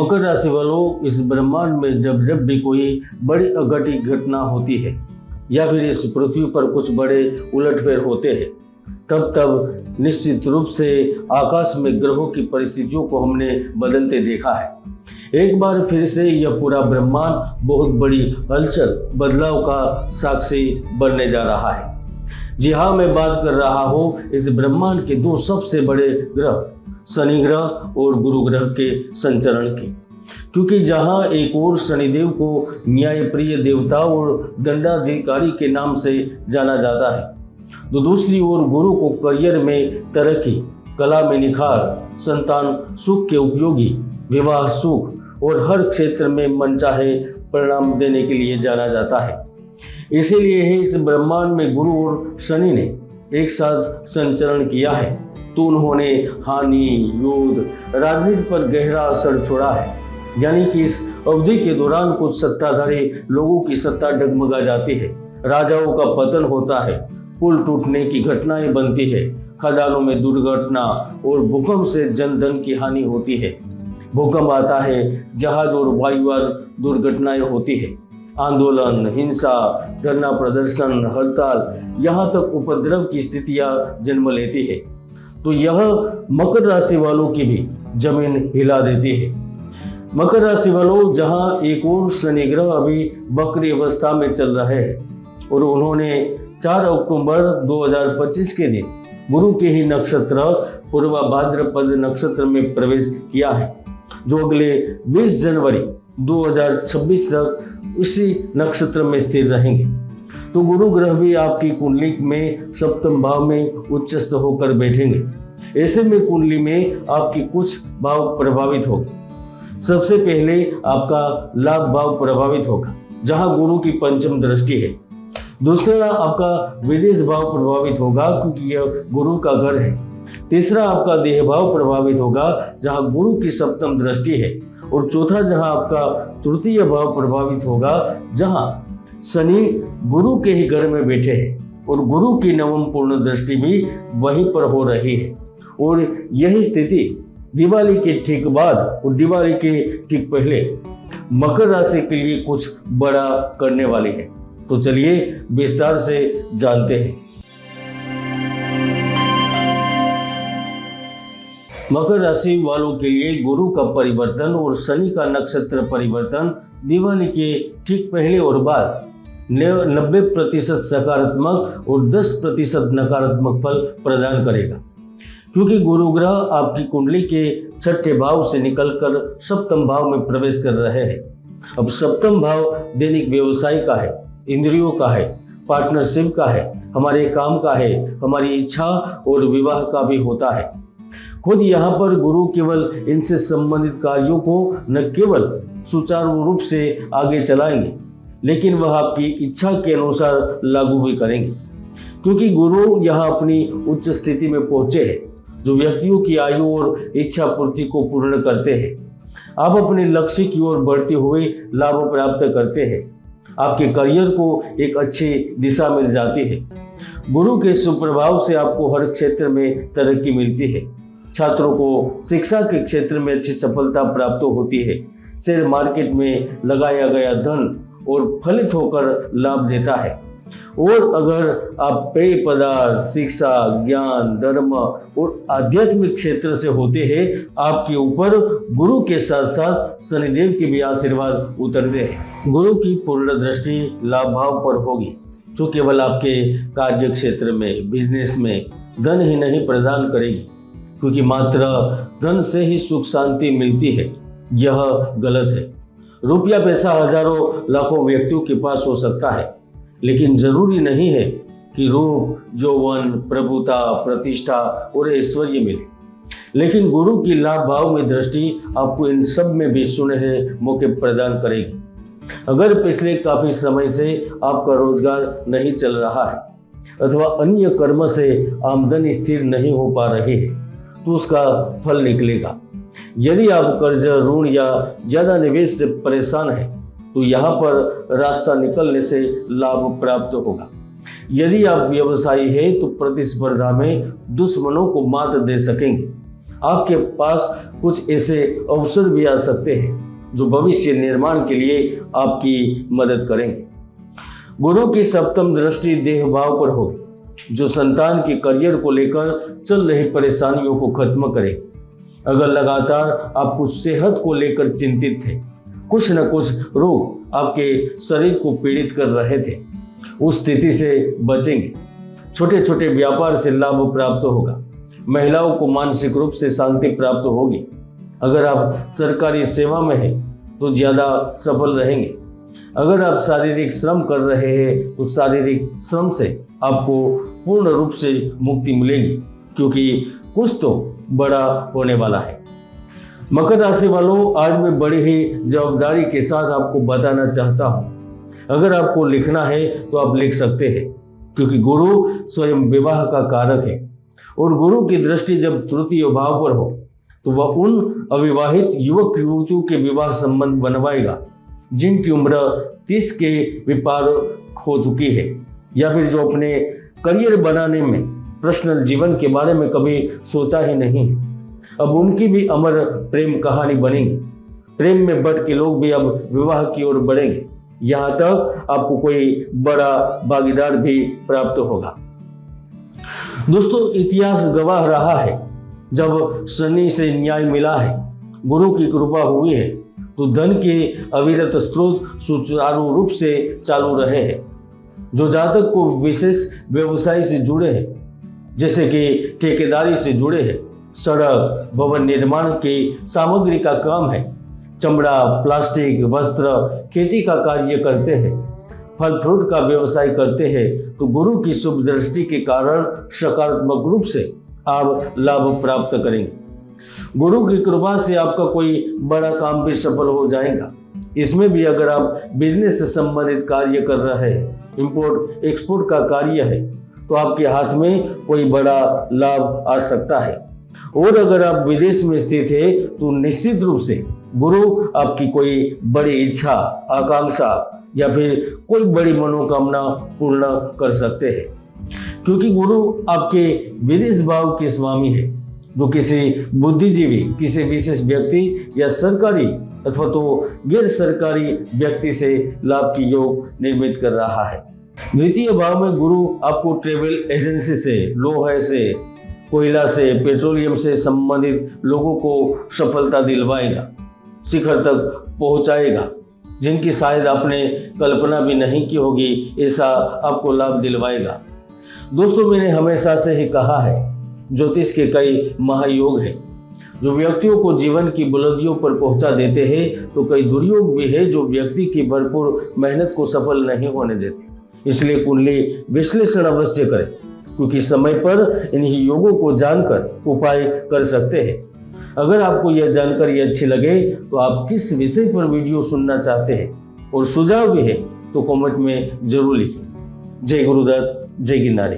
मकर राशि वालों, इस ब्रह्मांड में जब जब भी कोई बड़ी अघटित घटना होती है या फिर इस पृथ्वी पर कुछ बड़े उलटफेर होते हैं, तब तब निश्चित रूप से आकाश में ग्रहों की परिस्थितियों को हमने बदलते देखा है। एक बार फिर से यह पूरा ब्रह्मांड बहुत बड़ी हलचल बदलाव का साक्षी बनने जा रहा है। जी हाँ, मैं बात कर रहा हूँ इस ब्रह्मांड के दो सबसे बड़े ग्रह शनि ग्रह और गुरु ग्रह के संचरण की। क्योंकि जहाँ एक ओर शनिदेव को न्यायप्रिय देवता और दंडाधिकारी के नाम से जाना जाता है, तो दूसरी ओर गुरु को करियर में तरक्की, कला में निखार, संतान सुख के उपयोगी, विवाह सुख और हर क्षेत्र में मनचाहे परिणाम देने के लिए जाना जाता है। इसीलिए ही इस ब्रह्मांड में गुरु और शनि ने एक साथ संचरण किया है, तो उन्होंने हानि, युद्ध, राजनीति पर गहरा असर छोड़ा है। यानी कि इस अवधि के दौरान कुछ सत्ताधारी लोगों की सत्ता डगमगा जाती है, राजाओं का पतन होता है, पुल टूटने की घटनाएं बनती है, खदानों में दुर्घटना और भूकंप से जन धन की हानि होती है। भूकंप आता है, जहाज और वायुयान दुर्घटनाएं होती है, आंदोलन, हिंसा, धरना प्रदर्शन, हड़ताल, यहाँ तक उपद्रव की स्थितियां जन्म लेती है। तो यह मकर राशि वालों की भी जमीन हिला देती है। मकर राशि वालों, जहां एक और शनि ग्रह अभी वक्री अवस्था में चल रहे हैं और उन्होंने 4 अक्टूबर 2025 के दिन गुरु के ही नक्षत्र पूर्वा भाद्रपद नक्षत्र में प्रवेश किया है, जो अगले 20 जनवरी 2026 तक इसी नक्षत्र में स्थिर रहेंगे। तो गुरु ग्रह भी आपकी कुंडली में सप्तम भाव में उच्चस्थ होकर बैठेंगे। ऐसे में कुंडली में आपकी कुछ भाव प्रभावित होंगे। सबसे पहले आपका लाभ भाव प्रभावित होगा, जहां गुरु की पंचम दृष्टि है। दूसरा आपका विदेश भाव प्रभावित होगा, क्योंकि यह गुरु का घर है। तीसरा आपका देह भाव प्रभावित होगा, जहां गुरु की सप्तम दृष्टि है। और चौथा जहां आपका तृतीय भाव प्रभावित होगा, जहां शनि गुरु के ही घर में बैठे हैं और गुरु की नवम पूर्ण दृष्टि भी वहीं पर हो रही है। और यही स्थिति दिवाली के ठीक बाद और दिवाली के ठीक पहले मकर राशि के लिए कुछ बड़ा करने वाली है। तो चलिए विस्तार से जानते हैं। मकर राशि वालों के लिए गुरु का परिवर्तन और शनि का नक्षत्र परिवर्तन दिवाली के ठीक पहले और बाद 90% सकारात्मक और 10% नकारात्मक फल प्रदान करेगा। क्योंकि गुरु ग्रह आपकी कुंडली के 6ठे भाव से निकलकर सप्तम भाव में प्रवेश कर रहे हैं। अब सप्तम भाव दैनिक व्यवसाय का है, इंद्रियों का है, पार्टनरशिप का है, हमारे काम का है, हमारी इच्छा और विवाह का भी होता है। खुद यहाँ पर गुरु केवल इनसे संबंधित कार्यों को न केवल सुचारू रूप से आगे चलाएंगे, लेकिन वह आपकी इच्छा के अनुसार लागू भी करेंगे। क्योंकि गुरु यहाँ अपनी उच्च स्थिति में पहुंचे हैं, जो व्यक्तियों की आयु और इच्छा पूर्ति को पूर्ण करते हैं। आप अपने लक्ष्य की ओर बढ़ते हुए लाभ प्राप्त करते हैं। आपके करियर को एक अच्छी दिशा मिल जाती है। गुरु के सुप्रभाव से आपको हर क्षेत्र में तरक्की मिलती है। छात्रों को शिक्षा के क्षेत्र में अच्छी सफलता प्राप्त होती है। शेयर मार्केट में लगाया गया धन और फलित होकर लाभ देता है। और अगर आप पेय पदार्थ, शिक्षा, ज्ञान, धर्म और आध्यात्मिक क्षेत्र से होते हैं, आपके ऊपर गुरु के साथ साथ शनिदेव के भी आशीर्वाद उतरते हैं। गुरु की पूर्ण दृष्टि लाभ भाव पर होगी, जो केवल आपके कार्य क्षेत्र में, बिजनेस में धन ही नहीं प्रदान करेगी, क्योंकि मात्र धन से ही सुख शांति मिलती है, यह गलत है। रुपया पैसा हजारों लाखों व्यक्तियों के पास हो सकता है, लेकिन जरूरी नहीं है कि रूप, यौवन, प्रभुता, प्रतिष्ठा और ऐश्वर्य मिले। लेकिन गुरु की लाभ भाव में दृष्टि आपको इन सब में भी सुनहरे मौके प्रदान करेगी। अगर पिछले काफी समय से आपका रोजगार नहीं चल रहा है अथवा अन्य कर्म से आमदनी स्थिर नहीं हो पा रही है, तो उसका फल निकलेगा। यदि आप कर्ज, ऋण या ज्यादा निवेश से परेशान हैं, तो यहाँ पर रास्ता निकलने से लाभ प्राप्त होगा। यदि आप व्यवसायी हैं, तो प्रतिस्पर्धा में दुश्मनों को मात दे सकेंगे। आपके पास कुछ ऐसे अवसर भी आ सकते हैं जो भविष्य निर्माण के लिए आपकी मदद करेंगे। गुरु की सप्तम दृष्टि देह भाव पर होगी, जो संतान के करियर को लेकर चल रही परेशानियों को खत्म करेगी। अगर लगातार आप कुछ सेहत को लेकर चिंतित थे, कुछ न कुछ रोग आपके शरीर को पीड़ित कर रहे थे, उस स्थिति से बचेंगे। छोटे छोटे व्यापार से लाभ प्राप्त होगा। महिलाओं को मानसिक रूप से शांति प्राप्त होगी। अगर आप सरकारी सेवा में हैं तो ज़्यादा सफल रहेंगे। अगर आप शारीरिक श्रम कर रहे हैं तो शारीरिक श्रम से आपको पूर्ण रूप से मुक्ति मिलेगी, क्योंकि कुछ तो बड़ा होने वाला है। मकर राशि वालों, आज मैं बड़ी ही जवाबदारी के साथ आपको बताना चाहता हूँ। अगर आपको लिखना है तो आप लिख सकते हैं, क्योंकि गुरु स्वयं विवाह का कारक है और गुरु की दृष्टि जब तृतीय भाव पर हो तो वह उन अविवाहित युवक युवतियों के विवाह संबंध बनवाएगा जिनकी उम्र 30 के विपार हो चुकी है, या फिर जो अपने करियर बनाने में पर्सनल जीवन के बारे में कभी सोचा ही नहीं है। अब उनकी भी अमर प्रेम कहानी बनेगी। प्रेम में बढ़ के लोग भी अब विवाह की ओर बढ़ेंगे। यहाँ तक आपको कोई बड़ा भागीदार भी प्राप्त होगा। दोस्तों, इतिहास गवाह रहा है, जब शनि से न्याय मिला है, गुरु की कृपा हुई है, तो धन के अविरत स्रोत सुचारू रूप से चालू रहे हैं। जो जातक को विशेष व्यवसाय से जुड़े हैं, जैसे कि ठेकेदारी से जुड़े हैं, सड़क भवन निर्माण की सामग्री का काम है, चमड़ा प्लास्टिक वस्त्र खेती का कार्य करते हैं, फल फ्रूट का व्यवसाय करते हैं, तो गुरु की शुभ दृष्टि के कारण सकारात्मक रूप से आप लाभ प्राप्त करेंगे। गुरु की कृपा से आपका कोई बड़ा काम भी सफल हो जाएगा। इसमें भी अगर आप बिजनेस से संबंधित कार्य कर रहे हैं, इंपोर्ट एक्सपोर्ट का कार्य है, तो आपके हाथ में कोई बड़ा लाभ आ सकता है। और अगर आप विदेश में स्थित है तो निश्चित रूप से गुरु आपकी कोई बड़ी इच्छा आकांक्षा या फिर कोई बड़ी मनोकामना पूर्ण कर सकते हैं, क्योंकि गुरु आपके विदेश भाव के स्वामी है, जो किसी बुद्धिजीवी, किसी विशेष व्यक्ति या सरकारी अथवा तो गैर सरकारी व्यक्ति से लाभ की योग निर्मित कर रहा है। द्वितीय भाव में गुरु आपको ट्रेवल एजेंसी से, लोहे से, कोयला से, पेट्रोलियम से संबंधित लोगों को सफलता दिलवाएगा, शिखर तक पहुंचाएगा, जिनकी शायद आपने कल्पना भी नहीं की होगी, ऐसा आपको लाभ दिलवाएगा। दोस्तों, मैंने हमेशा से ही कहा है, ज्योतिष के कई महायोग हैं जो व्यक्तियों को जीवन की बुलंदियों पर पहुंचा देते हैं, तो कई दुर्योग भी है जो व्यक्ति की भरपूर मेहनत को सफल नहीं होने देते। इसलिए कुंडली विश्लेषण अवश्य करें, क्योंकि समय पर इन्हीं योगों को जानकर उपाय कर सकते हैं। अगर आपको यह जानकारी अच्छी लगे तो आप किस विषय पर वीडियो सुनना चाहते हैं और सुझाव भी है तो कमेंट में जरूर लिखें। जय गुरुदत्त, जय गिरनारी।